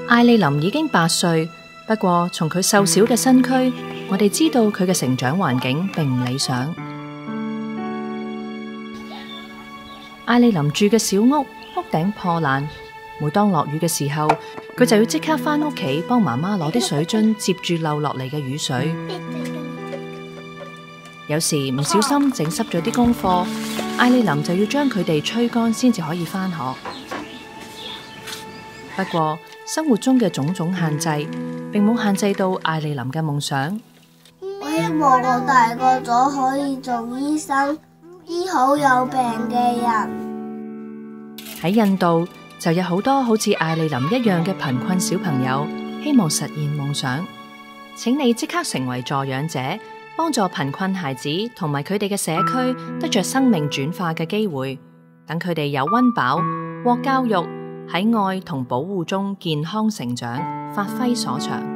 艾莉琳已經8歲，不過從佢瘦小嘅身軀，我哋知道佢嘅成長環境並唔理想。艾莉琳住嘅小屋，屋頂破爛，每當落雨嘅時候，佢就要即刻返屋企幫媽媽攞啲水樽接住漏落嚟嘅雨水。有時唔小心整濕咗啲功課，艾莉琳就要將佢哋吹乾先至可以返學。不過生活中嘅種種限制，並冇限制到艾莉琳嘅夢想。我希望我大個咗可以做醫生，醫好有病嘅人。喺印度就有好多好似艾莉琳一樣嘅貧困小朋友，希望實現夢想。請你即刻成為助養者，幫助貧困孩子同埋佢哋嘅社區得着生命轉化嘅機會，等佢哋有溫飽、獲教育，喺愛同保護中健康成長，發揮所長。